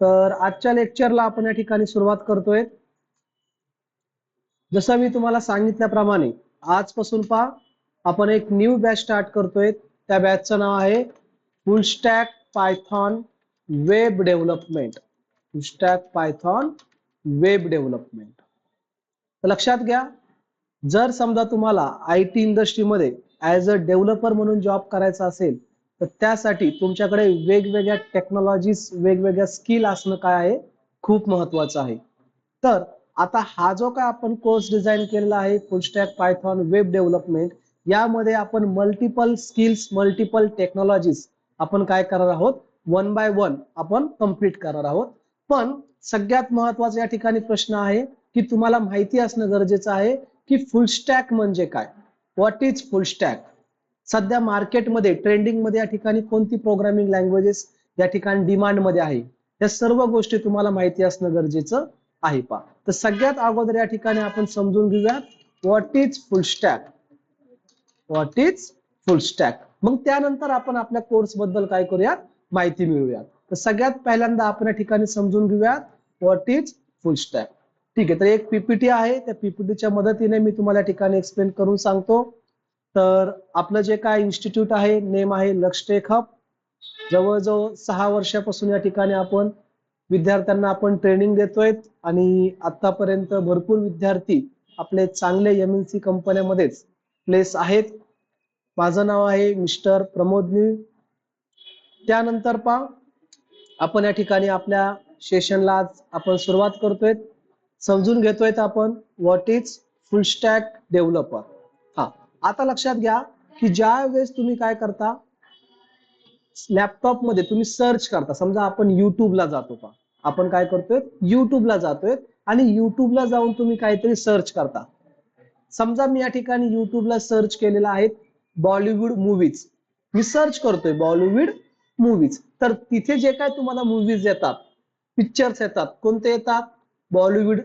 तर आजच्या लेक्चरला आपण या ठिकाणी सुरुवात करतोय. जसं मी तुम्हाला सांगितल्याप्रमाणे आजपासून आपण एक न्यू बॅच स्टार्ट करतोय. त्या बॅचचं नाव आहे फुल स्टॅक पायथॉन वेब डेव्हलपमेंट. फुल स्टॅक पायथॉन वेब डेव्हलपमेंट. तर लक्षात घ्या, जर समजा तुम्हाला IT इंडस्ट्रीमध्ये ॲज अ डेव्हलपर म्हणून जॉब करायचा असेल तर त्यासाठी तुमच्याकडे वेगवेगळ्या टेक्नॉलॉजीज, वेगवेगळ्या स्किल असणं काय आहे, खूप महत्वाचं आहे. तर आता हा जो काय आपण कोर्स डिझाईन केलेला आहे फुल स्टॅक पायथॉन वेब डेव्हलपमेंट, यामध्ये आपण मल्टिपल स्किल्स, मल्टिपल टेक्नॉलॉजीज आपण काय करणार आहोत, वन बाय वन आपण कंप्लीट करणार आहोत. पण सगळ्यात महत्वाचा या ठिकाणी प्रश्न आहे की तुम्हाला माहिती असणं गरजेचं आहे की फुल स्टॅक म्हणजे काय, व्हॉट इज फुल स्टॅक. सध्या मार्केटमध्ये ट्रेंडिंग मध्ये या ठिकाणी कोणती प्रोग्रामिंग लँग्वेजेस या ठिकाणी डिमांड मध्ये आहे, या सर्व गोष्टी तुम्हाला माहिती असणं गरजेचं आहे. तर सगळ्यात अगोदर या ठिकाणी आपण समजून घेऊया what is full stack. What is full stack. मग त्यानंतर आपण आपल्या कोर्स बद्दल काय करूयात, माहिती मिळूयात. तर सगळ्यात पहिल्यांदा आपण या ठिकाणी समजून घेऊयात व्हॉट इज फुल स्टॅक. ठीक आहे, तर एक PPT आहे, त्या PPTच्या मदतीने मी तुम्हाला या ठिकाणी एक्सप्लेन करून सांगतो. तर आपलं जे काय इन्स्टिट्यूट आहे, नेम आहे लक्ष्यटेक हब. जवळजवळ 6 वर्षापासून या ठिकाणी आपण विद्यार्थ्यांना आपण ट्रेनिंग देतोय आणि आतापर्यंत भरपूर विद्यार्थी आपले चांगले MNC कंपन्यांमध्येच प्लेस आहेत. माझं नाव आहे मिस्टर प्रमोद निळ. त्यानंतर आपण या ठिकाणी आपल्या सेशनला आपण सुरुवात करतोय. समजून घेतोय आपण what is full stack developer. आता लक्षात घ्या की ज्या वेळेस तुम्ही काय करता, लॅपटॉप मध्ये तुम्ही सर्च करता. समजा आपण युट्यूबला जातो, आपण काय करतोय, युट्यूबला जातोय आणि युट्यूबला जाऊन तुम्ही काहीतरी सर्च करता. समजा मी या ठिकाणी युट्यूबला सर्च केलेला आहे बॉलिवूड मूवीज. मी सर्च करतोय बॉलिवूड मूवीज. तर तिथे जे काय तुम्हाला मूवीज येतात, पिक्चर्स येतात, कोणते येतात, बॉलिवूड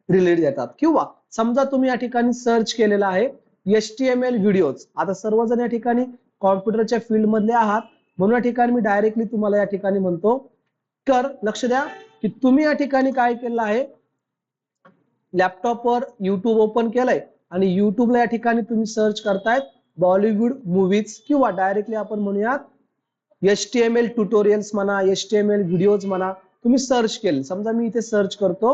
रिलेटेड येतात. किंवा समजा तुम्ही या ठिकाणी सर्च केलेला आहे HTML व्हिडिओज. आता सर्वजण या ठिकाणी कॉम्प्युटरच्या फील्ड मधले आहात, म्हणून या ठिकाणी मी डायरेक्टली तुम्हाला या ठिकाणी म्हणतो, तर लक्ष द्या की तुम्ही या ठिकाणी काय केलं आहे, लॅपटॉपवर युट्यूब ओपन केलंय आणि युट्यूबला या ठिकाणी तुम्ही सर्च करतायत बॉलिवूड मूवीज किंवा डायरेक्टली आपण म्हणूयात HTML ट्युटोरियल्स म्हणा, HTML व्हिडिओज म्हणा, तुम्ही सर्च केले. समजा मी इथे सर्च करतो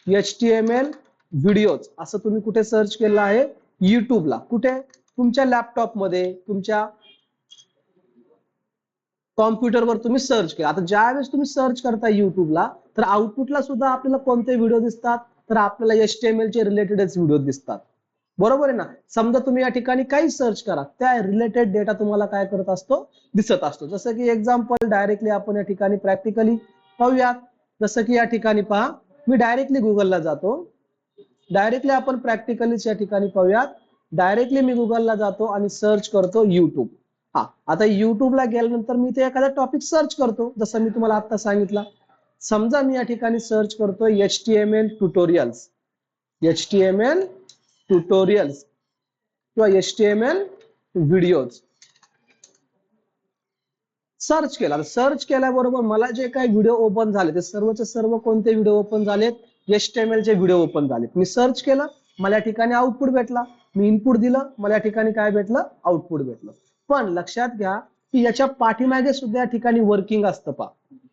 HTML व्हिडिओज, असं तुम्ही कुठे सर्च केलं आहे, युट्यूबला. कुठे, तुमच्या लॅपटॉपमध्ये, तुमच्या कॉम्प्युटरवर तुम्ही सर्च केला. आता ज्यावेळेस तुम्ही सर्च करता युट्यूबला, तर आउटपुटला सुद्धा आपल्याला कोणते व्हिडिओ दिसतात, तर आपल्याला HTML चे रिलेटेडच व्हिडिओ दिसतात. बरोबर आहे ना. समजा तुम्ही या ठिकाणी काही सर्च करा, त्या रिलेटेड डेटा तुम्हाला काय करत असतो, दिसत असतो. जसं की एक्झाम्पल डायरेक्टली आपण या ठिकाणी प्रॅक्टिकली पाहूयात. जसं की या ठिकाणी पहा, मी डायरेक्टली गुगलला जातो. डायरेक्टली आपण प्रॅक्टिकलीच या ठिकाणी पाहूयात. डायरेक्टली मी गुगलला जातो आणि सर्च करतो युट्यूब. आता युट्यूबला गेल्यानंतर मी ते एखादा टॉपिक सर्च करतो, जसं मी तुम्हाला आता सांगितलं. समजा मी या ठिकाणी सर्च करतो HTML ट्युटोरियल्स, HTML ट्युटोरियल्स किंवा HTML व्हिडिओज सर्च केला. सर्च केल्याबरोबर मला जे काही व्हिडिओ ओपन झाले ते सर्वचे सर्व कोणते व्हिडिओ ओपन झालेत, HTML चे व्हिडिओ ओपन झालेत. मी सर्च केलं, मला या ठिकाणी आउटपुट भेटला. मी इनपुट दिलं, मला या ठिकाणी काय भेटलं, आउटपुट भेटलं. पण लक्षात घ्या की याच्या पाठीमागे सुद्धा या ठिकाणी वर्किंग असतं.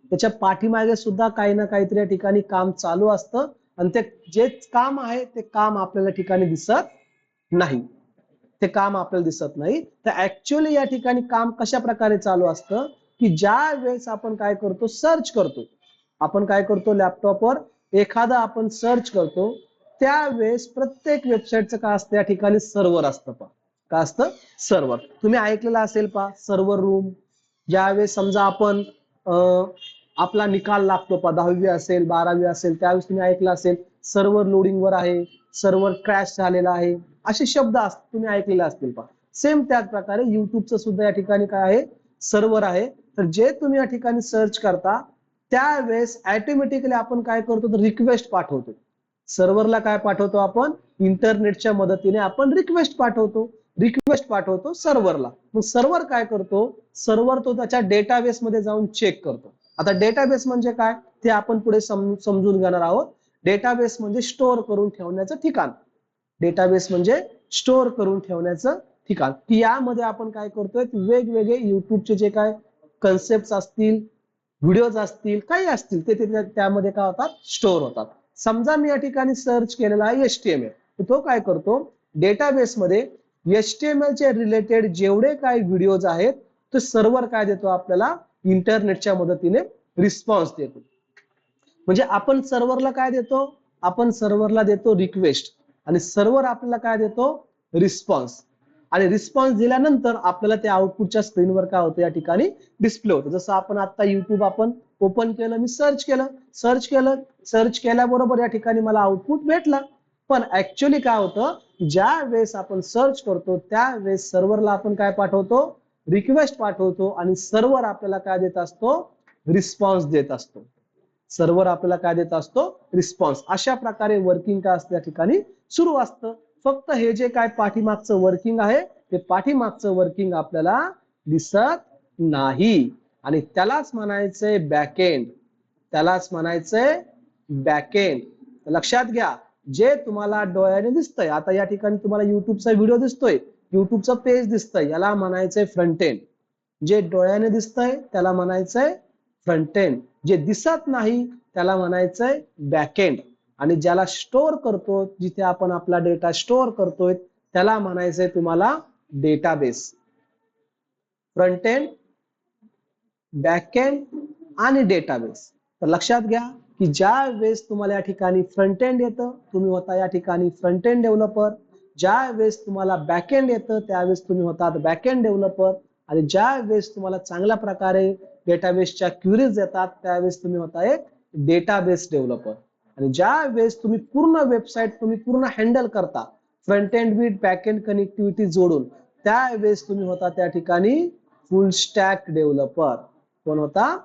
त्याच्या पाठीमागे सुद्धा काही ना काहीतरी या ठिकाणी काम चालू असतं आणि ते जे काम आहे ते काम आपल्याला ठिकाणी दिसत नाही. ते काम आपल्याला दिसत नाही. तर ऍक्च्युअली या ठिकाणी काम कशा प्रकारे चालू असतं की ज्या वेळेस आपण काय करतो, सर्च करतो, आपण काय करतो, लॅपटॉपवर एखादा आपण सर्च करतो, त्यावेळेस प्रत्येक वेबसाईटचं काय असतं, या ठिकाणी सर्व्हर असतं. काय असतं, सर्व्हर. तुम्ही ऐकलेलं असेल सर्व्हर रूम. ज्यावेळेस समजा आपण आपला निकाल लागतो 10वी असेल, 12वी असेल, त्यावेळेस तुम्ही ऐकलं असेल सर्व्हर लोडिंग वर आहे, सर्व्हर क्रॅश झालेला आहे, असे शब्द तुम्ही ऐकलेले असतील. सेम त्याच प्रकारे युट्यूबचं सुद्धा या ठिकाणी काय आहे, सर्व्हर आहे. तर जे तुम्ही या ठिकाणी सर्च करता त्यावेळेस ऑटोमॅटिकली आपण काय करतो, तर रिक्वेस्ट पाठवतो. सर्व्हरला काय पाठवतो आपण, इंटरनेटच्या मदतीने आपण रिक्वेस्ट पाठवतो सर्व्हरला. मग सर्व्हर काय करतो, सर्व्हर तो त्याच्या डेटाबेस मध्ये जाऊन चेक करतो. आता डेटाबेस म्हणजे काय ते आपण पुढे समजून घेणार आहोत. डेटाबेस म्हणजे स्टोअर करून ठेवण्याचं ठिकाण. डेटाबेस म्हणजे स्टोअर करून ठेवण्याचं ठिकाण. की यामध्ये आपण काय करतोय, वेगवेगळे युट्यूबचे जे काय कन्सेप्ट असतील, व्हिडिओज असतील, काही असतील, ते त्यामध्ये काय होतात, स्टोअर होतात. समजा मी या ठिकाणी सर्च केलेला आहे HTML, तर तो काय करतो, डेटाबेसमध्ये HTML चे रिलेटेड जेवढे काही व्हिडिओज आहेत ते सर्व्हर काय देतो आपल्याला, इंटरनेटच्या मदतीने रिस्पॉन्स देतो. म्हणजे आपण सर्व्हरला काय देतो, आपण सर्व्हरला देतो रिक्वेस्ट आणि सर्व्हर आपल्याला काय देतो, रिस्पॉन्स. आणि रिस्पॉन्स दिल्यानंतर आपल्याला त्या आउटपुटच्या स्क्रीनवर काय होतं, या ठिकाणी डिस्प्ले होतं. जसं आपण आता युट्यूब आपण ओपन केलं, मी सर्च केल्याबरोबर या ठिकाणी मला आउटपुट भेटला. पण ऍक्च्युअली काय होतं, ज्या वेळेस आपण सर्च करतो त्यावेळेस सर्व्हरला आपण काय पाठवतो, रिक्वेस्ट पाठवतो आणि सर्व्हर आपल्याला काय देत असतो, रिस्पॉन्स देत असतो. सर्व्हर आपल्याला काय देत असतो, रिस्पॉन्स. अशा प्रकारे वर्किंग काय असतं या ठिकाणी सुरू असतं. फक्त हे जे काय पाठीमागचं वर्किंग आहे ते पाठीमागचं वर्किंग आपल्याला दिसत नाही आणि त्यालाच म्हणायचंय बॅकएंड. त्यालाच म्हणायचंय बॅकएंड. लक्षात घ्या, जे तुम्हाला डोळ्याने दिसतंय, आता या ठिकाणी तुम्हाला युट्यूबचा व्हिडिओ दिसतोय, युट्यूबचं पेज दिसतंय, याला म्हणायचंय फ्रंट एंड. जे डोळ्याने दिसतंय त्याला म्हणायचंय फ्रंट एंड. जे दिसत नाही त्याला म्हणायचंय बॅकएंड. आणि ज्याला स्टोअर करतो, जिथे आपण आपला डेटा स्टोअर करतोय, त्याला म्हणायचंय तुम्हाला डेटाबेस. फ्रंट एंड, बॅकएंड आणि डेटाबेस. तर लक्षात घ्या की ज्या वेळेस तुम्हाला या ठिकाणी फ्रंट एंड येतं, तुम्ही होता या ठिकाणी फ्रंट एंड डेव्हलपर. ज्या वेळेस तुम्हाला बॅकएंड येतं त्यावेळेस तुम्ही होतात बॅकएंड डेव्हलपर. आणि ज्या वेळेस तुम्हाला चांगल्या प्रकारे डेटाबेसच्या क्वेरीज येतात त्यावेळेस तुम्ही होता एक डेटाबेस डेव्हलपर. आणि ज्या वेळेस तुम्ही पूर्ण वेबसाईट तुम्ही पूर्ण हँडल करता front end with backend connectivity जोडून, त्यावेळेस तुम्ही होता त्या ठिकाणी फुल स्टॅक डेव्हलपर. कोण होता,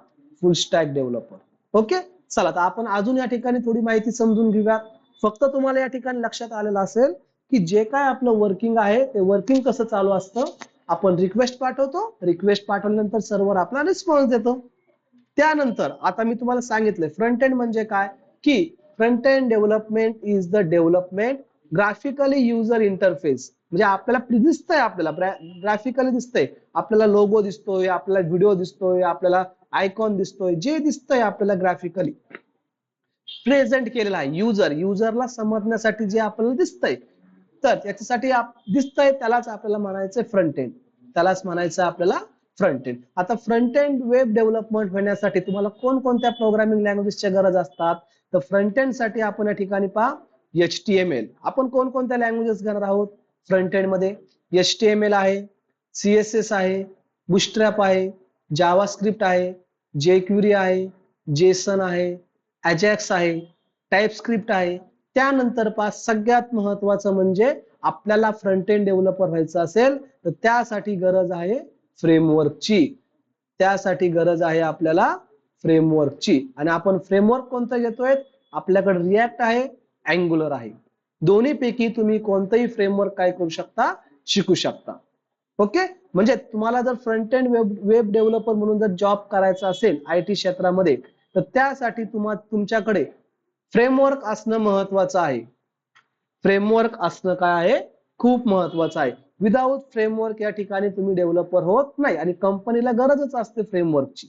फुल स्टॅक डेव्हलपर. ओके, चला तर आपण अजून या ठिकाणी थोडी माहिती समजून घेऊया. फक्त तुम्हाला या ठिकाणी लक्षात आलेलं असेल की जे काय आपलं वर्किंग आहे ते वर्किंग कसं चालू असतं. आपण रिक्वेस्ट पाठवतो, रिक्वेस्ट पाठवल्यानंतर सर्व्हर आपला रिस्पॉन्स देतो. त्यानंतर आता मी तुम्हाला सांगितलंय फ्रंट एंड म्हणजे काय, की front end development is the development graphically user interface. म्हणजे आपल्याला दिसतंय, आपल्याला ग्राफिकली दिसतंय, आपल्याला लोगो दिसतोय, आपल्याला व्हिडिओ दिसतोय, आपल्याला आयकॉन दिसतोय, जे दिसतंय आपल्याला ग्राफिकली प्रेझेंट केलेला आहे. युजरला समजण्यासाठी जे आपल्याला दिसतंय, तर याच्यासाठी दिसतंय त्यालाच आपल्याला म्हणायचं फ्रंट एंड. त्यालाच म्हणायचं आपल्याला फ्रंट एंड. आता फ्रंट एंड वेब डेव्हलपमेंट होण्यासाठी तुम्हाला कोणकोणत्या प्रोग्रामिंग लँग्वेजच्या गरज असतात, तर फ्रंट एंड साठी आपण या ठिकाणी पहा HTML. आपण कोणकोणत्या लँग्वेजेस घेणार आहोत फ्रंट एंड मध्ये, HTML आहे, CSS आहे, बुटस्ट्रॅप आहे, जावास्क्रिप्ट आहे, jQuery आहे, जेसन आहे, अजॅक्स आहे, टाइपस्क्रिप्ट आहे. त्यानंतर सगळ्यात महत्वाचं म्हणजे आपल्याला फ्रंट एंड डेव्हलपर व्हायचं असेल तर त्यासाठी गरज आहे फ्रेमवर्कची. त्यासाठी गरज आहे आपल्याला फ्रेमवर्कची. आणि आपण फ्रेमवर्क कोणता घेतोय, आपल्याकडे रिॲक्ट आहे, अँग्युलर आहे. दोन्ही पैकी तुम्ही कोणतंही फ्रेमवर्क काय करू शकता, शिकू शकता. ओके, म्हणजे तुम्हाला जर फ्रंट एंड वेब डेव्हलपर म्हणून जर जॉब करायचा असेल IT क्षेत्रामध्ये, तर त्यासाठी तुमच्याकडे फ्रेमवर्क असणं महत्वाचं आहे. फ्रेमवर्क असणं काय आहे, खूप महत्वाचं आहे. विदाउट फ्रेमवर्क या ठिकाणी तुम्ही डेव्हलपर होत नाही आणि कंपनीला गरजच असते फ्रेमवर्कची.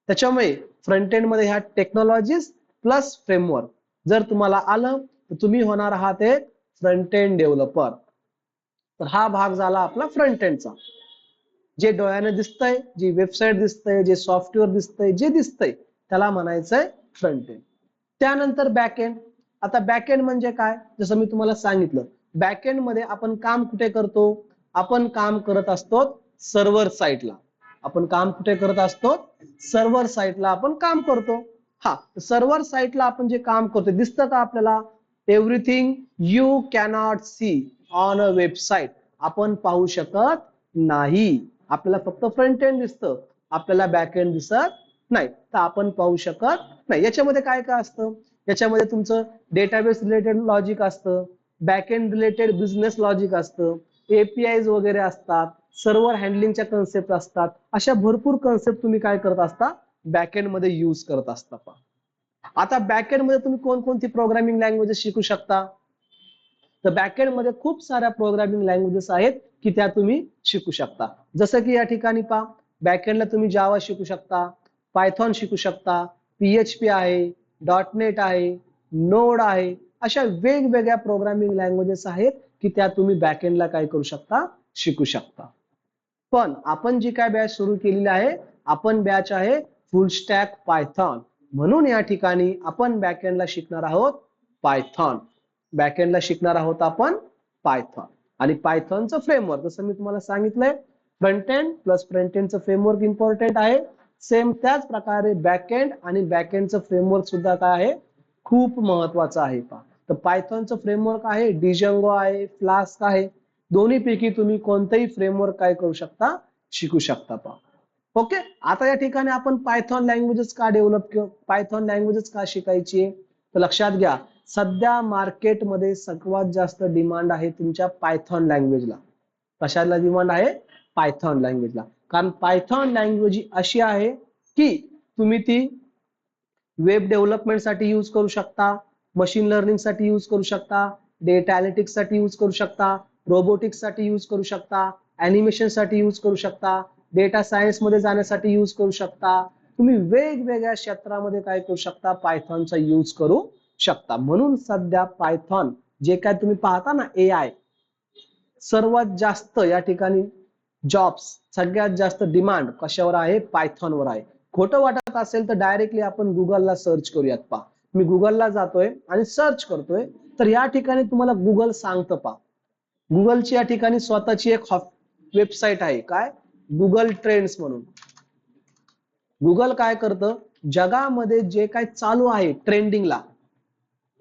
त्याच्यामुळे फ्रंट एंड मध्ये ह्या टेक्नॉलॉजीज प्लस फ्रेमवर्क जर तुम्हाला आलं तर तुम्ही होणार आहात एक फ्रंट एंड डेव्हलपर. तर हा भाग झाला आपला फ्रंट एंडचा. जे डोळ्याने दिसतंय, जी वेबसाईट दिसतंय, जे सॉफ्टवेअर दिसतंय, जे दिसतंय त्याला म्हणायचंय फ्रंट एंड. त्यानंतर बॅकएंड. आता बॅकएंड म्हणजे काय, जसं मी तुम्हाला सांगितलं, बॅकएंड मध्ये आपण काम कुठे करतो, आपण काम करत असतो सर्व्हर साइटला. आपण काम कुठे करत असतो, सर्व्हर साइटला आपण काम करतो. हा, सर्व्हर साइटला आपण जे काम करतो दिसतं का आपल्याला, everything you cannot see on a website. आपण पाहू शकत नाही, आपल्याला फक्त फ्रंट एंड दिसतं, आपल्याला बॅक एंड दिसत नाही, तर आपण पाहू शकत नाही. याच्यामध्ये काय काय असतं, याच्यामध्ये तुमचं डेटाबेस रिलेटेड लॉजिक असतं, back end related business logic असतं, APIs वगैरे असतात, सर्व्हर हँडलिंगच्या कन्सेप्ट असतात. अशा भरपूर कन्सेप्ट तुम्ही काय करत असता, बॅकएंड मध्ये यूज करत असता पहा. आता बॅकएंड मध्ये तुम्ही कोणकोणती प्रोग्रामिंग लँग्वेजेस शिकू शकता? तर बॅकएंड मध्ये खूप साऱ्या प्रोग्रामिंग लँग्वेजेस आहेत की त्या तुम्ही शिकू शकता. जसं की या ठिकाणी पहा, बॅकएंडला तुम्ही जावा शिकू शकता, पायथॉन शिकू शकता, PHP आहे, .NET आहे, नोड आहे. अशा वेगवेगळ्या प्रोग्रामिंग लँग्वेजेस आहेत की त्या तुम्ही बॅकएंडला काय करू शकता? शिकू शकता. पण आपण जी काय बॅच सुरू केलेली आहे, आपण बॅच आहे फुल स्टॅक पायथॉन. म्हणून या ठिकाणी आपण बॅकएंडला शिकणार आहोत पायथॉन. बॅकएंडला शिकणार आहोत आपण पायथॉन आणि पायथॉनचं फ्रेमवर्क जसं मी तुम्हाला सांगितलंय, फ्रंट एंड प्लस फ्रंट एंडचं फ्रेमवर्क इम्पॉर्टंट आहे. सेम त्याच प्रकारे बॅकएंड आणि बॅकएंडचं फ्रेमवर्क सुद्धा काय आहे? खूप महत्वाचं आहे पहा. तर पायथॉनचं फ्रेमवर्क आहे, डिजंगो आहे, फ्लास्क आहे. दोन्ही पैकी तुम्ही कोणतेही फ्रेमवर्क काय करू शकता? शिकू शकता पहा. ओके, आता या ठिकाणी आपण पायथॉन लँग्वेजेस का डेव्हलप पायथॉन लँग्वेजेस का शिकायची? तर लक्षात घ्या, सध्या मार्केटमध्ये सर्वात जास्त डिमांड आहे तुमच्या पायथॉन लँग्वेजला. कशाला डिमांड आहे? पायथॉन लँग्वेजला. कारण पायथॉन लँग्वेज अशी आहे की तुम्ही ती वेब डेव्हलपमेंट साठी यूज करू शकता, मशीन लर्निंग साठी यूज करू शकता, डेटा अनालिटिक्स साठी यूज करू शकता, रोबोटिक्स साठी यूज करू शकता, अॅनिमेशन साठी यूज करू शकता, डेटा सायन्स मध्ये जाण्यासाठी यूज करू शकता. तुम्ही वेगवेगळ्या क्षेत्रामध्ये काय करू शकता? पायथॉनचा यूज करू शकता. म्हणून सध्या पायथॉन जे काय तुम्ही पाहता ना, AI सर्वात जास्त या ठिकाणी जॉब्स सगळ्यात जास्त डिमांड कशावर आहे? पायथॉनवर आहे. खोटं वाटत असेल तर डायरेक्टली आपण गुगलला सर्च करूयात पहा. मी गुगलला जातोय आणि सर्च करतोय, तर या ठिकाणी तुम्हाला गुगल सांगतं पहा. गुगलची या ठिकाणी स्वतःची एक वेबसाईट आहे, काय? गुगल ट्रेंड्स म्हणून. गुगल काय करतं? जगामध्ये जे काय चालू आहे ट्रेंडिंगला,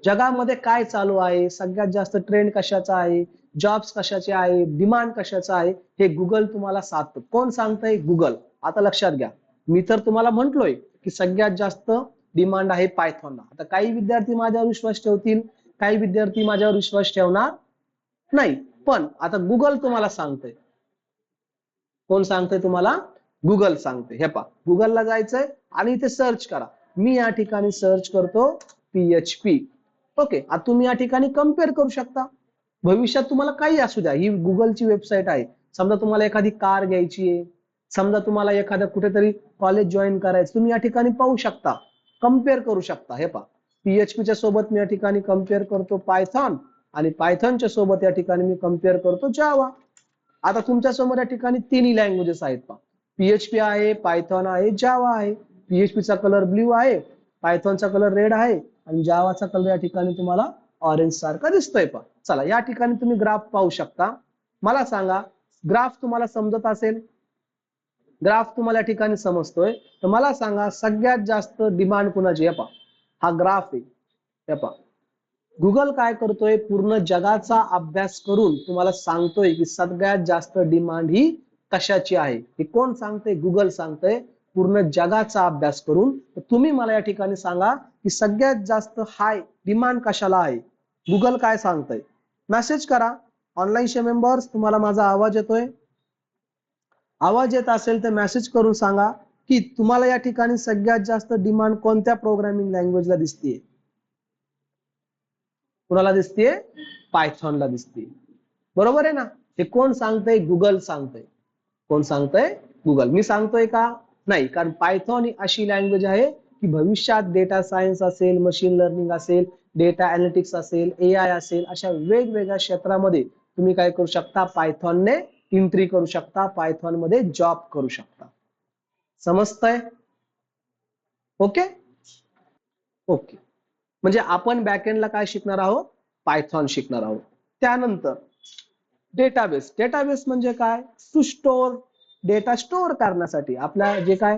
जगामध्ये काय चालू आहे, सगळ्यात जास्त ट्रेंड कशाचा आहे, जॉब्स कशाचे आहे, डिमांड कशाचा आहे, हे गुगल तुम्हाला सांगतं. कोण सांगतंय? गुगल. आता लक्षात घ्या, मी तर तुम्हाला म्हंटलोय की सगळ्यात जास्त डिमांड आहे पायथॉनला. आता काही विद्यार्थी माझ्यावर विश्वास ठेवतील, काही विद्यार्थी माझ्यावर विश्वास ठेवणार नाही. पण आता गुगल तुम्हाला सांगतंय. कोण सांगतंय तुम्हाला? गुगल सांगते. हे पहा, गुगलला जायचंय आणि इथे सर्च करा. मी या ठिकाणी सर्च करतो PHP. ओके, आता तुम्ही या ठिकाणी कम्पेअर करू शकता. भविष्यात तुम्हाला काही असू द्या, ही गुगलची वेबसाईट आहे. समजा तुम्हाला एखादी कार घ्यायची आहे, समजा तुम्हाला एखाद्या कुठेतरी कॉलेज जॉईन करायचं, तुम्ही या ठिकाणी पाहू शकता, कम्पेअर करू शकता. हे पहा, PHP सोबत मी या ठिकाणी कम्पेअर करतो पायथॉन आणि पायथॉनच्या सोबत या ठिकाणी मी कम्पेअर करतो जावा. आता तुमच्या समोर या ठिकाणी तिन्ही लँग्वेजेस आहेत पहा. PHP आहे, पायथॉन आहे, जावा आहे. PHP चा कलर ब्ल्यू आहे, पायथॉनचा कलर रेड आहे आणि जावाचा कलर या ठिकाणी तुम्हाला ऑरेंज सारखा दिसतोय पहा. चला, या ठिकाणी तुम्ही ग्राफ पाहू शकता. मला सांगा, ग्राफ तुम्हाला समजत असेल, ग्राफ तुम्हाला या ठिकाणी समजतोय, तर मला सांगा सगळ्यात जास्त डिमांड कुणाची? हे पहा, हा ग्राफ आहे. हे पहा, गुगल काय करतोय? पूर्ण जगाचा अभ्यास करून तुम्हाला सांगतोय की सगळ्यात जास्त डिमांड ही कशाची आहे. हे कोण सांगतंय? गुगल सांगतंय, पूर्ण जगाचा अभ्यास करून. तुम्ही मला या ठिकाणी सांगा की सगळ्यात जास्त हाय डिमांड कशाला आहे? गुगल काय सांगतंय? मेसेज करा. ऑनलाईनचे मेंबर्स, तुम्हाला माझा आवाज येतोय? आवाज येत असेल तर मेसेज करून सांगा की तुम्हाला या ठिकाणी सगळ्यात जास्त डिमांड कोणत्या प्रोग्रामिंग लँग्वेजला दिसतेय? कुणाला दिसतेय? पायथॉनला दिसतेय. बरोबर आहे ना? हे कोण सांगतंय? गुगल सांगतंय. कोण सांगतंय? गुगल. मी सांगतोय का? नाही, कारण पायथॉन ही अशी लँग्वेज आहे की भविष्यात डेटा सायन्स असेल, मशीन लर्निंग असेल, डेटा अनालिटिक्स असेल, AI असेल, अशा वेगवेगळ्या क्षेत्रामध्ये तुम्ही काय करू शकता? पायथॉनने एंट्री करू शकता, पायथॉन मध्ये जॉब करू शकता. समजतंय? Okay okay. म्हणजे आपण बॅकएंडला काय शिकणार आहोत? पायथॉन शिकणार आहोत. त्यानंतर डेटाबेस. डेटाबेस म्हणजे काय? टू स्टोअर डेटा, स्टोअर करण्यासाठी आपल्या जे काय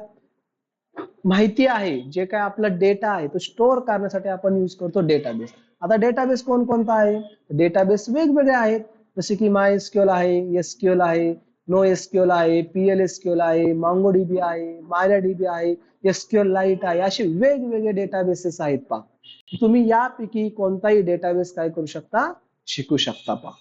माहिती आहे, जे काय आपला डेटा आहे तो स्टोअर करण्यासाठी आपण यूज करतो डेटाबेस. आता डेटाबेस कोणकोणता आहे? डेटाबेस वेगवेगळे आहेत, जसे की MySQL आहे, SQL आहे, NoSQL आहे, PLSQL आहे, MongoDB आहे, MariaDB आहे, SQL Lite आहे. असे वेगवेगळे डेटाबेसेस आहेत पहा. तुम्ही यापैकी कोणताही डेटाबेस काय करू शकता? शिकू शकता पहा.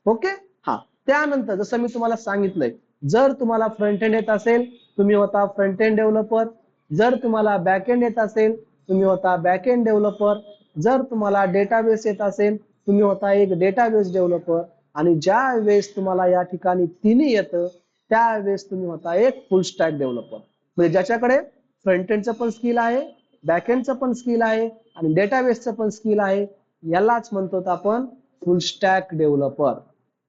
ओके. हा, त्यानंतर जसं मी तुम्हाला सांगितलंय, जर तुम्हाला फ्रंट एंड येत असेल, तुम्ही होता फ्रंट एंड डेव्हलपर, जर तुम्हाला बॅकएंड येत असेल तुम्ही होता बॅकएंड डेव्हलपर, जर तुम्हाला डेटाबेस येत असेल तुम्ही होता एक डेटाबेस डेव्हलपर, आणि ज्या वेळेस तुम्हाला या ठिकाणी तिन्ही येतं त्यावेळेस तुम्ही होता एक फुल स्टॅक डेव्हलपर. म्हणजे ज्याच्याकडे फ्रंट एंडचं पण स्किल आहे, बॅकएंडचं पण स्किल आहे आणि डेटाबेसचं पण स्किल आहे, यालाच म्हणतो आपण फुल स्टॅक डेव्हलपर.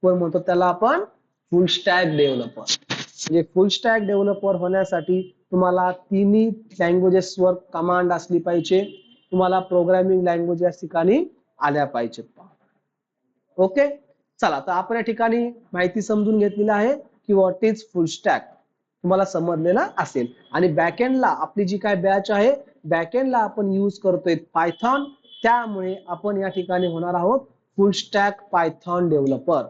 कोण म्हणतो त्याला आपण? फुल स्टॅक डेव्हलपर. म्हणजे फुल स्टॅक डेव्हलपर होण्यासाठी तुम्हाला तिन्ही लँग्वेजेसवर कमांड असली पाहिजे, तुम्हाला प्रोग्रामिंग लँग्वेज या ठिकाणी आल्या पाहिजेत. ओके, चला तर आपण या ठिकाणी माहिती समजून घेतलेली आहे की व्हॉट इज फुल स्टॅक, तुम्हाला समजलेलं असेल. आणि बॅकएंडला आपली जी काय बॅच आहे, बॅकएंडला आपण यूज करतोय पायथॉन, त्यामुळे आपण या ठिकाणी होणार आहोत फुल स्टॅक पायथॉन डेव्हलपर.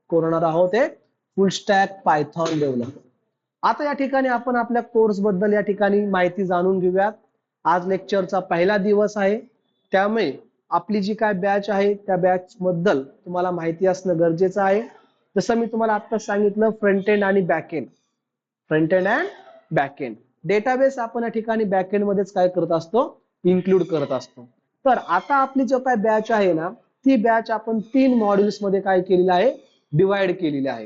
कोण होणार आहोत? एक फुल स्टॅक पायथॉन डेव्हलपर. आता या ठिकाणी आपण आपल्या कोर्स बद्दल या ठिकाणी माहिती जाणून घेऊयात. आज लेक्चरचा पहिला दिवस आहे, त्यामुळे आपली जी काय बॅच आहे त्या बॅच बद्दल तुम्हाला माहिती असणं गरजेचं आहे. जसं मी तुम्हाला आता सांगितलं फ्रंट एंड आणि backend, front end and backend. Database आपण या ठिकाणी बॅकएंड मध्येच काय करत असतो? इन्क्लूड करत असतो. तर आता आपली जो काय बॅच आहे ना, ती बॅच आपण 3 मॉड्यूल्स मध्ये काय केलेली आहे? डिवाइड केलेली आहे.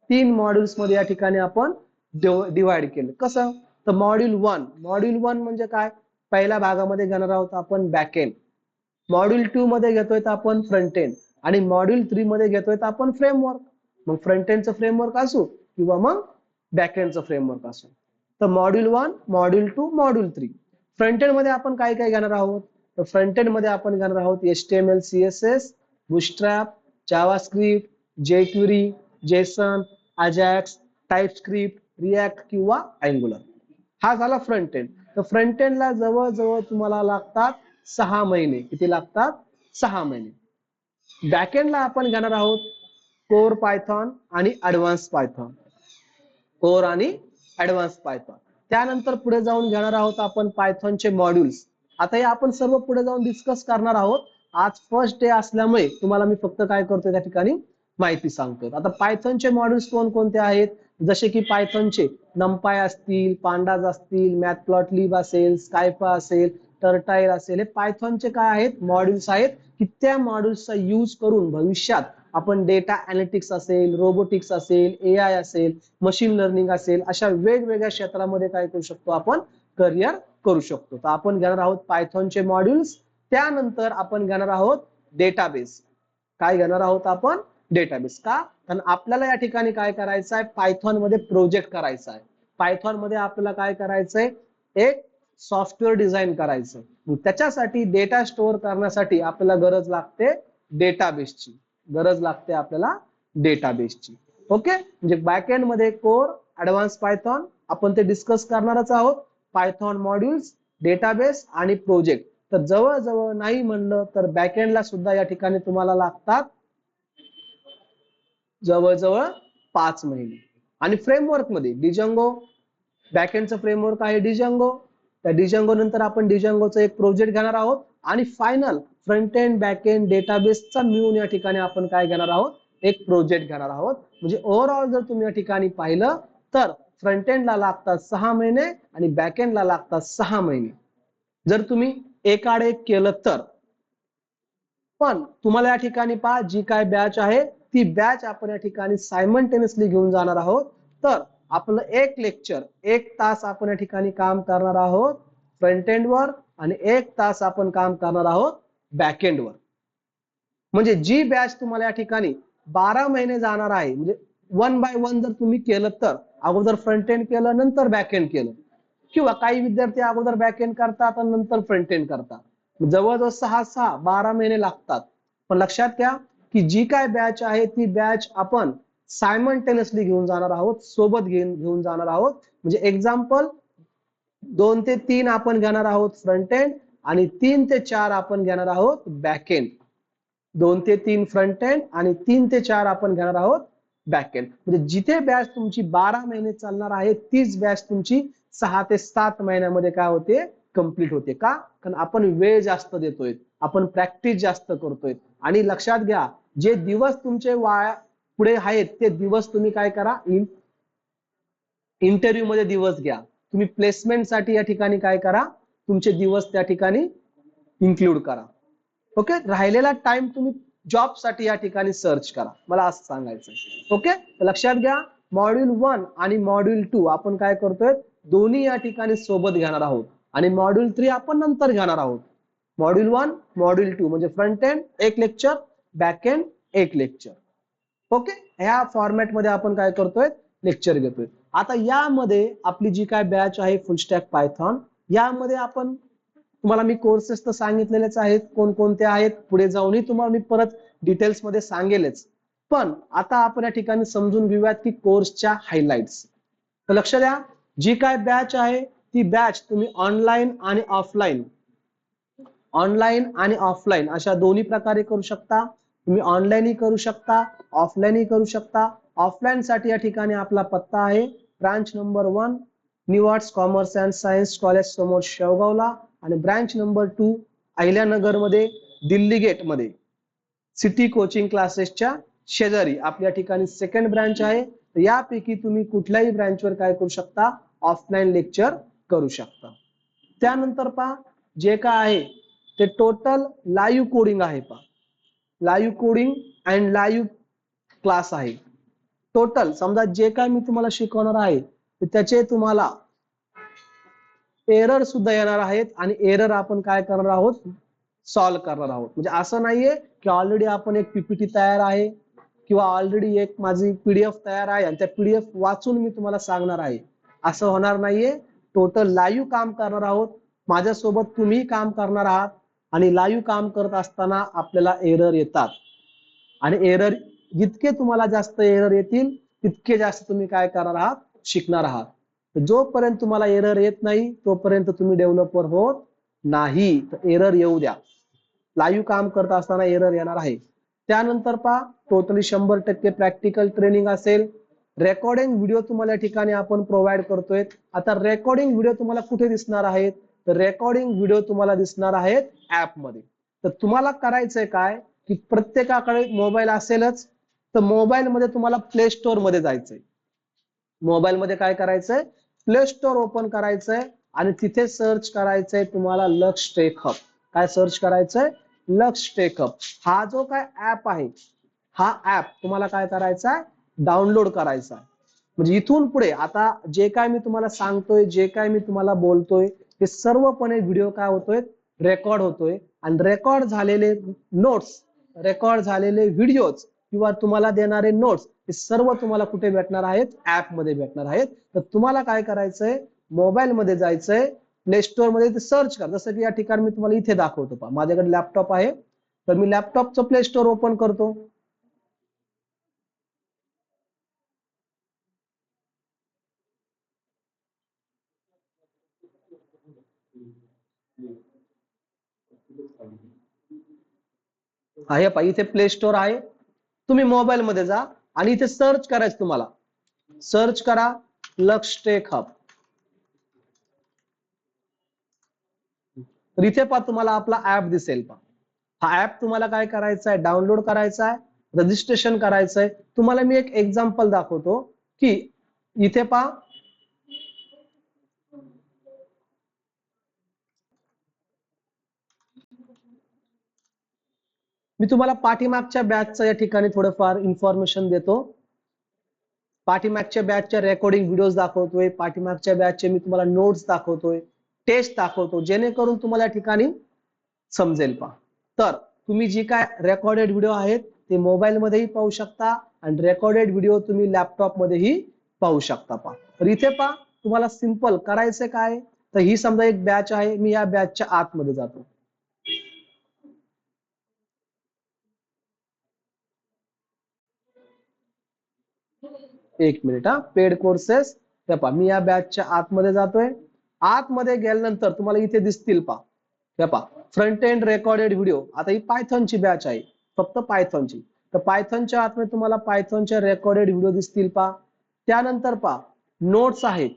3 मॉड्यूल्स मध्ये या ठिकाणी आपण डिवाइड केलं. कसं? तर मॉड्यूल 1, मॉड्यूल 1 म्हणजे काय? पहिल्या भागामध्ये घेणार आहोत आपण बॅकएंड, मॉड्यूल 2 मध्ये घेतोय तर आपण फ्रंट एंड, आणि मॉड्यूल 3 मध्ये घेतोय तर आपण फ्रेमवर्क. मग फ्रंट एंडचं फ्रेमवर्क असो किंवा मग बॅकएंडचं फ्रेमवर्क असो. तर module 1, module 2, module 3. Front end मध्ये आपण काय काय घेणार आहोत? तर फ्रंट एंड मध्ये आपण घेणार आहोत HTML, CSS, Bootstrap, JavaScript, jQuery, JSON, AJAX, TypeScript, React किंवा अँग्युलर. हा झाला फ्रंट एंड. तर फ्रंट एंडला जवळजवळ तुम्हाला लागतात 6 महिने. किती लागतात? 6 महिने. बॅकएंडला आपण घेणार आहोत कोर पायथॉन आणि ऍडव्हान्स पायथॉन, कोर आणि ऍडव्हान्स पायथॉन. त्यानंतर पुढे जाऊन घेणार आहोत आपण पायथॉनचे मॉड्यूल्स. आता हे आपण सर्व पुढे जाऊन डिस्कस करणार आहोत. आज फर्स्ट डे असल्यामुळे तुम्हाला मी फक्त काय करतोय त्या ठिकाणी माहिती सांगतोय. आता पायथॉनचे मॉड्यूल्स कोणकोणते आहेत? जसे की पायथॉनचे नंपाय असतील, पांडाज असतील, मॅटप्लॉटलिब असेल, स्कायपा असेल, टर्टाईल असेल, हे पायथॉनचे काय आहेत? मॉड्यूल्स आहेत की त्या मॉड्यूल्सचा यूज करून भविष्यात आपण डेटा अॅनालिटिक्स असेल, रोबोटिक्स असेल, AI असेल, मशीन लर्निंग असेल, अशा वेगवेगळ्या क्षेत्रामध्ये काय करू शकतो? आपण करिअर करू शकतो. तर आपण घेणार आहोत पायथॉनचे मॉड्यूल्स. त्यानंतर आपण घेणार आहोत डेटाबेस. काय घेणार आहोत आपण? डेटाबेस. का? कारण आपल्याला या ठिकाणी काय करायचं आहे? पायथॉन मध्ये प्रोजेक्ट करायचा आहे. पायथॉन मध्ये आपल्याला काय करायचंय? एक सॉफ्टवेअर डिझाईन करायचं. त्याच्यासाठी डेटा स्टोअर करण्यासाठी आपल्याला गरज लागते डेटाबेसची, गरज लागते आपल्याला डेटाबेसची. ओके, म्हणजे बॅकएंड मध्ये कोर, ऍडव्हान्स पायथॉन आपण ते डिस्कस करणारच आहोत. पायथॉन मॉड्यूल्स, डेटाबेस आणि प्रोजेक्ट. तर जवळजवळ नाही म्हणलं तर बॅकएंडला सुद्धा या ठिकाणी तुम्हाला लागतात जवळजवळ 5 महिने. आणि फ्रेमवर्क मध्ये डिजंगो, बॅकएंडचं फ्रेमवर्क आहे डिजंगो. त्या डिजंगो नंतर आपण डिजंगोचं एक प्रोजेक्ट घेणार आहोत. आणि फायनल फ्रंट एंड बॅकएंड डेटाबेसचा मिळून या ठिकाणी आपण काय घेणार आहोत? एक प्रोजेक्ट घेणार आहोत. म्हणजे ओव्हरऑल जर तुम्ही या ठिकाणी पाहिलं तर फ्रंट एंडला लागतात 6 महिने आणि बॅकएंडला लागतात 6 महिने. जर तुम्ही एकाड एक केलं तर. पण तुम्हाला या ठिकाणी पहा जी काय बॅच आहे ती बॅच आपण या ठिकाणी सायमल्टेनियसली घेऊन जाणार आहोत. तर आपलं एक लेक्चर 1 तास आपण या ठिकाणी काम करणार आहोत फ्रंट एंड वर, आणि 1 तास आपण काम करणार आहोत बॅक एंड वर. म्हणजे जी बॅच तुम्हाला या ठिकाणी 12 महिने जाणार आहे, म्हणजे 1 बाय 1 जर तुम्ही केलं तर अगोदर फ्रंट एंड केलं नंतर बॅक एंड केलं, किंवा काही विद्यार्थी अगोदर बॅक एंड करतात आणि नंतर फ्रंट एंड करतात, जवळजवळ 6 महिने लागतात. पण लक्षात घ्या की जी काय बॅच आहे ती बॅच आपण सायमल्टेनियसली घेऊन जाणार आहोत, सोबत घेऊन जाणार आहोत. म्हणजे एक्झाम्पल 2 ते 3 आपण घेणार आहोत फ्रंट एंड आणि 3 ते 4 आपण घेणार आहोत बॅक एंड. 2 ते 3 फ्रंट एंड आणि 3 ते 4 आपण घेणार आहोत बॅक एंड. म्हणजे जिथे बॅच तुमची 12 महिने चालणार आहे तीच बॅच तुमची 6 ते 7 महिन्यामध्ये काय होते? कंप्लीट होते. का? कारण आपण वेळ जास्त देतोय, आपण प्रॅक्टिस जास्त करतोय. आणि लक्षात घ्या जे दिवस तुमचे पुढे आहेत ते दिवस तुम्ही काय करा? इंटरव्ह्यू मध्ये दिवस घ्या. तुम्ही प्लेसमेंटसाठी या ठिकाणी काय करा, तुमचे दिवस त्या ठिकाणी इन्क्लूड करा. ओके, राहिलेला टाइम तुम्ही जॉब साठी या ठिकाणी सर्च करा, मला असं सांगायचं. ओके, लक्षात घ्या, मॉड्यूल 1 आणि मॉड्यूल 2 आपण काय करतोय, दोन्ही या ठिकाणी सोबत घेणार आहोत आणि मॉड्यूल 3 आपण नंतर घेणार आहोत. मॉड्यूल 1 मॉड्यूल 2 म्हणजे फ्रंट एंड एक लेक्चर, बॅक एंड एक लेक्चर. ओके, ह्या फॉर्मॅट मध्ये आपण काय करतोय, लेक्चर घेतोय. आता यामध्ये आपली जी काय बॅच आहे फुल स्टॅक पायथॉन, यामध्ये आपण तुम्हाला मी कोर्सेस तर सांगितलेलेच आहेत, कोणकोणते आहेत पुढे जाऊनही तुम्हाला मी परत डिटेल्स मध्ये सांगेलच. पण आता आपण या ठिकाणी समजून घेऊयात की कोर्सच्या हायलाइट्स. तर लक्ष द्या, जी काय बॅच आहे ती बॅच तुम्ही ऑनलाईन आणि ऑफलाईन अशा दोन्ही प्रकारे करू शकता. तुम्ही ऑनलाईनही करू शकता, ऑफलाईनही करू शकता. ऑफलाईन साठी या ठिकाणी आपला पत्ता आहे branch number 1 new arts commerce and science college समोर शेवगावला, आणि ब्रांच नंबर 2 अहिल्यानगर मध्ये दिल्ली गेट मध्ये सिटी कोचिंग क्लासेसच्या शेजारी आपल्या या ठिकाणी सेकंड ब्रांच आहे. यापैकी तुम्ही कुठल्याही ब्रांचवर काय करू शकता, ऑफलाईन लेक्चर करू शकता. त्यानंतर पहा, जे काय आहे ते टोटल लाईव्ह कोडिंग आहे. पहा, live coding and live class आहे. टोटल समजा जे काय मी तुम्हाला शिकवणार आहे त्याचे तुम्हाला एरर सुद्धा येणार आहेत आणि एरर आपण काय करणार आहोत, सॉल्व्ह करणार आहोत. म्हणजे असं नाहीये की ऑलरेडी आपण एक पीपीटी तयार आहे किंवा ऑलरेडी एक माझी पीडीएफ तयार आहे आणि त्या पीडीएफ वाचून मी तुम्हाला सांगणार आहे, असं होणार नाहीये. टोटल लाईव्ह काम करणार आहोत, माझ्यासोबत तुम्ही काम करणार आहात आणि लाईव्ह काम करत असताना आपल्याला एरर येतात आणि एरर जितके तुम्हाला जास्त एरर येतील तितके जास्त तुम्ही काय करणार आहात, शिकणार आहात. जोपर्यंत तुम्हाला एरर येत नाही तोपर्यंत तुम्ही डेव्हलपर होत नाही. तर एरर येऊ द्या, लाईव्ह काम करत असताना एरर येणार आहे. त्यानंतर पहा, टोटली 100% प्रॅक्टिकल ट्रेनिंग असेल. रेकॉर्डिंग व्हिडिओ तुम्हाला या ठिकाणी आपण प्रोव्हाइड करतोय. आता रेकॉर्डिंग व्हिडिओ तुम्हाला कुठे दिसणार आहेत, तर रेकॉर्डिंग व्हिडिओ तुम्हाला दिसणार आहेत ऍप मध्ये. तर तुम्हाला करायचंय काय की प्रत्येकाकडे मोबाईल असेलच, तर मोबाईल मध्ये तुम्हाला प्ले स्टोअर मध्ये जायचंय. मोबाईल मध्ये काय करायचंय, प्ले स्टोअर ओपन करायचंय आणि तिथे सर्च करायचंय तुम्हाला लक्ष टेक हब. काय सर्च करायचंय, लक्ष टेक हब. हा जो काय ऍप आहे, हा ऍप तुम्हाला काय करायचा आहे, डाउनलोड करायचा. म्हणजे इथून पुढे आता जे काय मी तुम्हाला सांगतोय, जे काय मी तुम्हाला बोलतोय ते सर्वपणे व्हिडिओ काय होतोय, रेकॉर्ड होतोय. आणि रेकॉर्ड झालेले नोट्स, रेकॉर्ड झालेले व्हिडिओज किंवा तुम्हाला देणारे नोट्स हे सर्व तुम्हाला कुठे भेटणार आहेत, ऍप मध्ये भेटणार आहेत. तर तुम्हाला काय करायचंय, मोबाईल मध्ये जायचंय, प्ले स्टोअर मध्ये सर्च करा. जसं की या ठिकाणी मी तुम्हाला इथे दाखवतो. पहा, माझ्याकडे लॅपटॉप आहे, तर मी लॅपटॉपचं प्ले स्टोअर ओपन करतो. आहे पहा, इथे प्ले स्टोअर आहे. तुम्ही मोबाईल मध्ये जा आणि इथे सर्च करायचं, तुम्हाला सर्च करा लक्ष टेक हब. तर इथे पहा तुम्हाला आपला ऍप दिसेल. पहा, हा ऍप तुम्हाला काय करायचा आहे, डाउनलोड करायचा आहे, रजिस्ट्रेशन करायचंय. तुम्हाला मी एक एक्झाम्पल दाखवतो की इथे पहा, मी तुम्हाला पाठीमागच्या बॅचचं या ठिकाणी थोडंफार इन्फॉर्मेशन देतो. पाठीमागच्या बॅचच्या रेकॉर्डिंग व्हिडिओज दाखवतोय, पाठीमागच्या बॅचचे मी तुम्हाला नोट्स दाखवतोय, टेस्ट दाखवतो, जेणेकरून तुम्हाला या ठिकाणी समजेल. पहा, तर तुम्ही जी काय रेकॉर्डेड व्हिडिओ आहेत ते मोबाईल मध्येही पाहू शकता आणि रेकॉर्डेड व्हिडिओ तुम्ही लॅपटॉप मध्येही पाहू शकता. पहा, तर इथे पहा तुम्हाला सिंपल करायचं काय, तर ही समजा एक बॅच आहे, मी या बॅचच्या आतमध्ये जातो. एक मिनिट, हा पेड कोर्सेस. पहा, मी या बॅचच्या आतमध्ये जातोय. आतमध्ये गेल्यानंतर तुम्हाला इथे दिसतील. पहा, फ्रंट एंड रेकॉर्डेड व्हिडिओ. आता ही पायथॉनची बॅच आहे, फक्त पायथॉनची. तर पायथॉनच्या आतमध्ये तुम्हाला पायथॉनच्या रेकॉर्डेड व्हिडिओ दिसतील. पहा, त्यानंतर पहा नोट्स आहेत.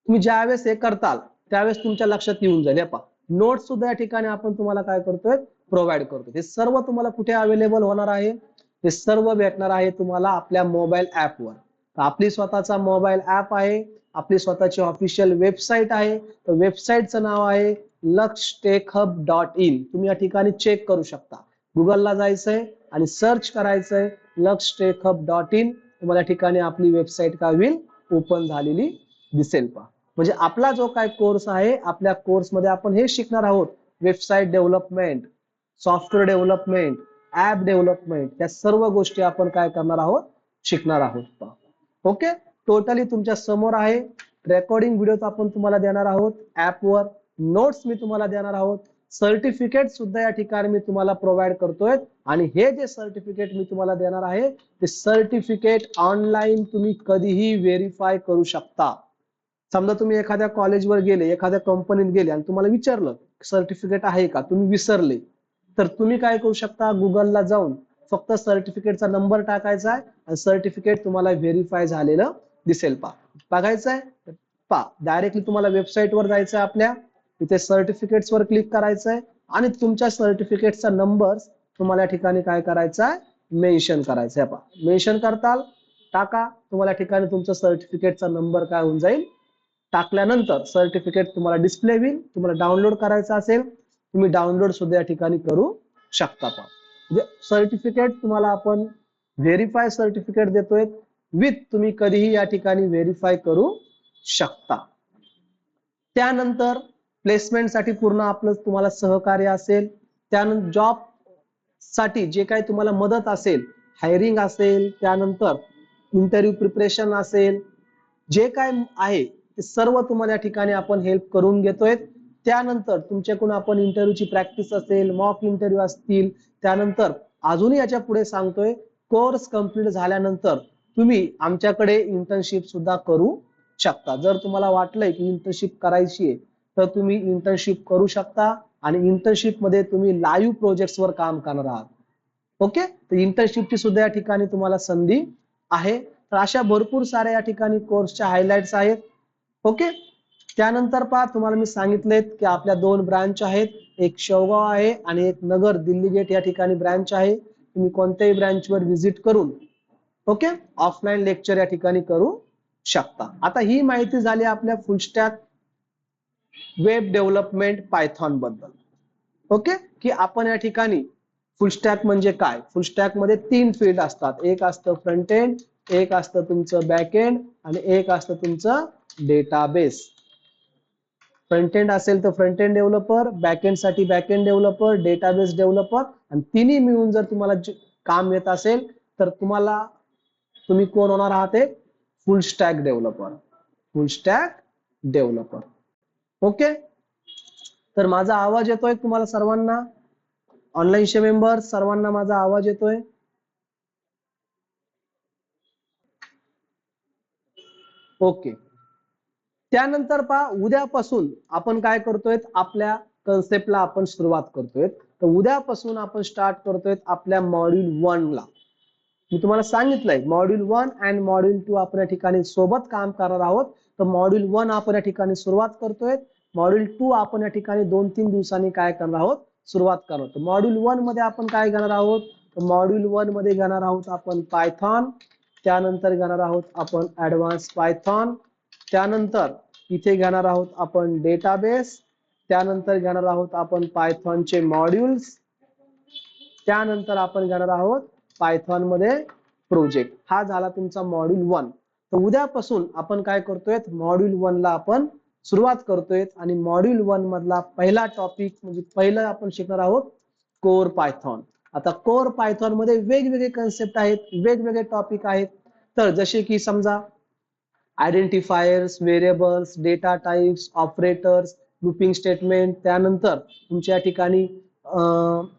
तुम्ही ज्यावेळेस हे करताल त्यावेळेस तुमच्या लक्षात येऊन जाईल. पहा, नोट्स सुद्धा या ठिकाणी आपण तुम्हाला काय करतोय, प्रोव्हाइड करतो. हे सर्व तुम्हाला कुठे अवेलेबल होणार आहे, हे सर्व भेटणार आहे तुम्हाला आपल्या मोबाईल ऍपवर. आपली स्वतःचा मोबाईल ऍप आहे, आपली स्वतःची ऑफिशियल वेबसाईट आहे. तर वेबसाईटचं नाव आहे luxtechhub.in. तुम्ही या ठिकाणी चेक करू शकता. गुगलला जायचंय आणि सर्च करायचंय luxtechhub.in. तुम्हाला या ठिकाणी आपली वेबसाईट काय होईल, ओपन झालेली दिसेल पहा. म्हणजे आपला जो काय कोर्स आहे, आपल्या कोर्समध्ये आपण हे शिकणार आहोत, website development, software development, app development, या सर्व गोष्टी आपण काय करणार आहोत, शिकणार आहोत. ओके, टोटली तुमच्या समोर आहे. रेकॉर्डिंग व्हिडिओ आपण तुम्हाला देणार आहोत ऍपवर, नोट्स मी तुम्हाला देणार आहोत, सर्टिफिकेट सुद्धा या ठिकाणी मी तुम्हाला प्रोव्हाइड करतोय. आणि हे जे सर्टिफिकेट मी तुम्हाला देणार आहे ते सर्टिफिकेट ऑनलाईन तुम्ही कधीही व्हेरीफाय करू शकता. समजा तुम्ही एखाद्या कॉलेजवर गेले, एखाद्या कंपनीत गेले आणि तुम्हाला विचारलं सर्टिफिकेट आहे का, तुम्ही विसरले, तर तुम्ही काय करू शकता, गुगलला जाऊन फक्त सर्टिफिकेटचा नंबर टाकायचा आहे आणि सर्टिफिकेट तुम्हाला व्हेरीफाय झालेलं दिसेल. बघायचं आहे पहा, डायरेक्टली तुम्हाला वेबसाईटवर जायचं आहे, आपल्या इथे सर्टिफिकेट्स वर क्लिक करायचं आहे आणि तुमच्या सर्टिफिकेटचा नंबर तुम्हाला या ठिकाणी काय करायचा आहे, मेन्शन करायचा आहे. पहा, मेन्शन करताल, टाका, तुम्हाला या ठिकाणी तुमचा सर्टिफिकेटचा नंबर काय होऊन जाईल. टाकल्यानंतर सर्टिफिकेट तुम्हाला डिस्प्ले होईल. तुम्हाला डाउनलोड करायचं असेल तुम्ही डाउनलोड सुद्धा या ठिकाणी करू शकता. म्हणजे सर्टिफिकेट तुम्हाला आपण व्हेरीफाय सर्टिफिकेट देतोय विथ तुम्ही कधीही या ठिकाणी व्हेरीफाय करू शकता. त्यानंतर प्लेसमेंट साठी पूर्ण आपलं तुम्हाला सहकार्य असेल. त्यानंतर जॉब साठी जे काही तुम्हाला मदत असेल, हायरिंग असेल, त्यानंतर इंटरव्ह्यू प्रिपरेशन असेल, जे काय आहे ते सर्व तुम्हाला या ठिकाणी आपण हेल्प करून घेतोय. त्यानंतर तुमच्याकडून आपण इंटरव्ह्यूची प्रॅक्टिस असेल, मॉक इंटरव्ह्यू असतील, त्यानंतर अजूनही याच्या पुढे सांगतोय कोर्स कंप्लीट झाल्यानंतर तुम्ही आमच्याकडे इंटर्नशिप सुद्धा करू शकता. जर तुम्हाला वाटलंय की इंटर्नशिप करायची आहे तर तुम्ही इंटर्नशिप करू शकता आणि इंटर्नशिप मध्ये तुम्ही लाईव्ह प्रोजेक्ट्स वर काम करणार आहात. ओके, तर इंटर्नशिपची सुद्धा या ठिकाणी तुम्हाला संधी आहे. तर अशा भरपूर साऱ्या या ठिकाणी कोर्सच्या हायलाइट्स आहेत. ओके, त्यानंतर पहा, तुम्हाला मी सांगितले की आपल्या 2 ब्रांच आहेत, एक शेवगाव आहे आणि एक नगर दिल्ली गेट या ठिकाणी ब्रांच आहे. तुम्ही कोणत्याही ब्रांचवर व्हिजिट करून ओके ऑफलाईन लेक्चर या ठिकाणी करू शकता. आता ही माहिती झाली आपल्या फुल स्टॅक वेब डेव्हलपमेंट पायथॉन बद्दल. ओके, की आपण या ठिकाणी फुल स्टॅक म्हणजे काय, फुल स्टॅक मध्ये 3 फील्ड असतात, एक असतं फ्रंट एंड, एक असतं तुमचं बॅक एंड आणि एक असतं तुमचं डेटाबेस. फ्रंट एंड असेल तर front end developer, back end साठी back end developer, database developer, आणि तिन्ही मिळून जर तुम्हाला काम येत असेल तर तुम्ही कोण होणार आहात, एक फुल स्टॅक डेव्हलपर. फुल स्टॅक डेव्हलपर. ओके, तर माझा आवाज येतोय तुम्हाला सर्वांना, ऑनलाईनचे मेंबर सर्वांना माझा आवाज येतोय. ओके, त्यानंतर पहा, उद्यापासून आपण काय करतोय, आपल्या कन्सेप्टला आपण सुरुवात करतोय. तर उद्यापासून आपण स्टार्ट करतोय आपल्या मॉड्यूल 1 ला. मी तुम्हाला सांगितलंय मॉड्यूल 1 आणि मॉड्यूल 2 आपण या ठिकाणी सोबत काम करणार आहोत. तर मॉड्यूल 1 आपण या ठिकाणी सुरुवात करतोय, मॉड्यूल 2 आपण या ठिकाणी 2-3 दिवसांनी काय करणार आहोत, सुरुवात करणार आहोत. मॉड्यूल 1 मध्ये आपण काय घेणार आहोत, मॉड्यूल 1 मध्ये घेणार आहोत आपण पायथॉन, त्यानंतर घेणार आहोत आपण ऍडव्हान्स पायथॉन, त्यानंतर इथे घेणार आहोत आपण डेटाबेस, त्यानंतर घेणार आहोत आपण पायथॉनचे मॉड्यूल्स, त्यानंतर आपण घेणार आहोत पायथॉन मध्ये प्रोजेक्ट. हा झाला तुमचा मॉड्यूल 1. तर उद्यापासून आपण काय करतोय, मॉड्यूल 1 ला आपण सुरुवात करतोय आणि मॉड्यूल 1 मधला पहिला टॉपिक म्हणजे पहिलं आपण शिकणार आहोत कोर पायथॉन. आता कोर पायथॉन मध्ये वेगवेगळे कन्सेप्ट आहेत, वेगवेगळे टॉपिक आहेत. तर जसे की समजा identifiers, variables, data types, operators, looping statement, त्यानंतर तुमच्या ठिकाणी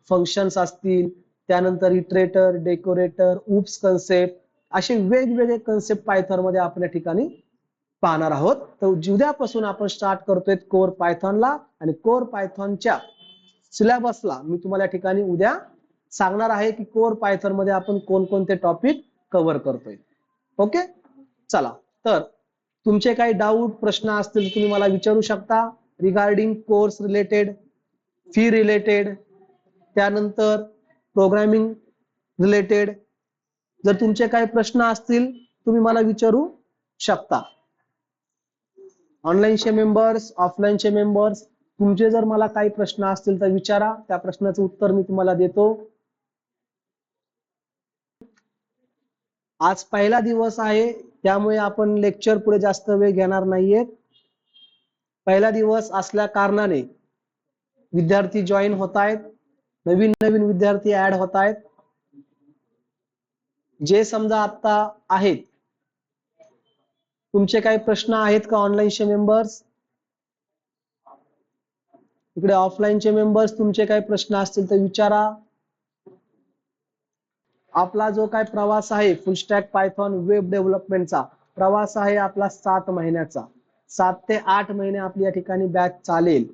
फंक्शन्स असतील, त्यानंतर इटरेटर, डेकोरेटर, उप्स कन्सेप्ट, असे वेगवेगळे कन्सेप्ट पायथॉन मध्ये आपण या ठिकाणी पाहणार आहोत. तर उद्यापासून आपण स्टार्ट करतोय कोर पायथॉनला आणि कोर पायथॉनच्या सिलेबसला मी तुम्हाला या ठिकाणी उद्या सांगणार आहे की कोर पायथॉन मध्ये आपण कोणकोणते टॉपिक कव्हर करतोय. ओके, चला, तर तुमचे काही डाऊट प्रश्न असतील तुम्ही मला विचारू शकता regarding course related, fee related, त्यानंतर प्रोग्रामिंग रिलेटेड, जर तुमचे काही प्रश्न असतील तुम्ही मला विचारू शकता. ऑनलाईनचे मेंबर्स, ऑफलाईनचे मेंबर्स, तुमचे जर मला काही प्रश्न असतील तर विचारा, त्या प्रश्नाचं उत्तर मी तुम्हाला देतो. आज पहिला दिवस आहे त्यामुळे आपण लेक्चर पुढे जास्त वेळ घेणार नाहीये. पहिला दिवस असल्या कारणाने विद्यार्थी जॉईन होत आहेत, नवीन नवीन विद्यार्थी ऍड होत आहेत. जे समजा आता आहेत, तुमचे काही प्रश्न आहेत का ऑनलाईनचे मेंबर्स? इकडे ऑफलाईनचे मेंबर्स, तुमचे काही प्रश्न असतील तर विचारा. आपला जो काय प्रवास आहे फुल स्टॅक पायथॉन वेब डेव्हलपमेंटचा प्रवास आहे आपला 7 महिन्याचा. 7 ते 8 महिने आपली या ठिकाणी बॅच चालेल.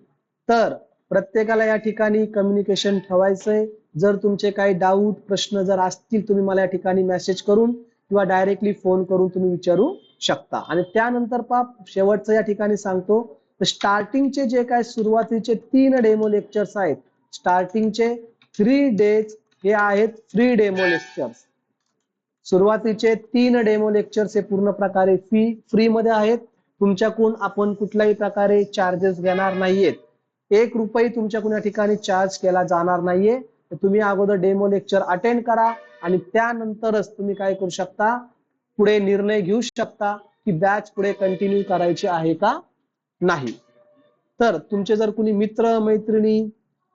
तर प्रत्येकाला या ठिकाणी कम्युनिकेशन ठेवायचंय. जर तुमचे काही डाऊट प्रश्न जर असतील तुम्ही मला या ठिकाणी मेसेज करून किंवा डायरेक्टली फोन करून तुम्ही विचारू शकता. आणि त्यानंतर शेवटचं या ठिकाणी सांगतो, स्टार्टिंगचे जे काय सुरुवातीचे 3 डेमो लेक्चर्स आहेत, स्टार्टिंगचे 3 डेज हे आहेत फ्री डेमो लेक्चर्स. सुरुवातीचे 3 डेमो लेक्चर्स हे पूर्ण प्रकारे फ्री मध्ये आहेत. तुमच्याकडून आपण कुठल्याही प्रकारे चार्जेस घेणार नाहीयेत. 1 रुपये तुमच्याकडून या ठिकाणी चार्ज केला जाणार नाहीये. तुम्ही अगोदर डेमो लेक्चर अटेंड करा आणि त्यानंतरच तुम्ही काय करू शकता, पुढे निर्णय घेऊ शकता की बॅच पुढे कंटिन्यू करायची आहे का नाही. तर तुमचे जर कुणी मित्र मैत्रिणी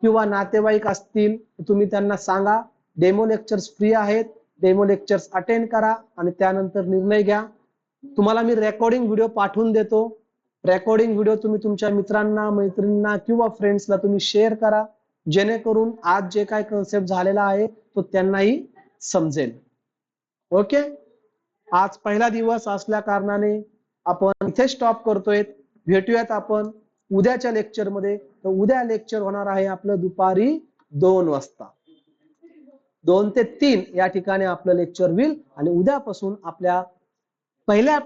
किंवा नातेवाईक असतील तुम्ही त्यांना सांगा डेमो लेक्चर्स फ्री आहेत, डेमो लेक्चर्स अटेंड करा आणि त्यानंतर निर्णय घ्या. तुम्हाला मी रेकॉर्डिंग व्हिडिओ पाठवून देतो. रेकॉर्डिंग व्हिडिओ तुम्ही तुमच्या मित्रांना मैत्रिणींना किंवा फ्रेंड्सला तुम्ही शेअर करा, जेणेकरून आज जे काय कन्सेप्ट झालेला आहे तो त्यांनाही समजेल. ओके, आज पहिला दिवस असल्या कारणाने आपण इथे स्टॉप करतोय. भेटूयात आपण उद्याच्या लेक्चर मध्ये. तर उद्या लेक्चर होणार आहे आपलं दुपारी 2 वाजता. 2 ते 3 या ठिकाणी आपलं लेक्चर होईल आणि उद्यापासून आपल्या पहिल्या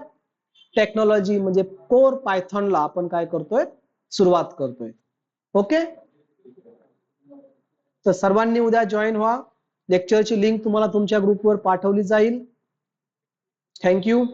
टेक्नॉलॉजी म्हणजे कोर पायथॉनला आपण काय करतोय, सुरुवात करतोय. ओके, तर सर्वांनी उद्या जॉईन व्हा. लेक्चरची लिंक तुम्हाला तुमच्या ग्रुपवर पाठवली जाईल. थँक्यू.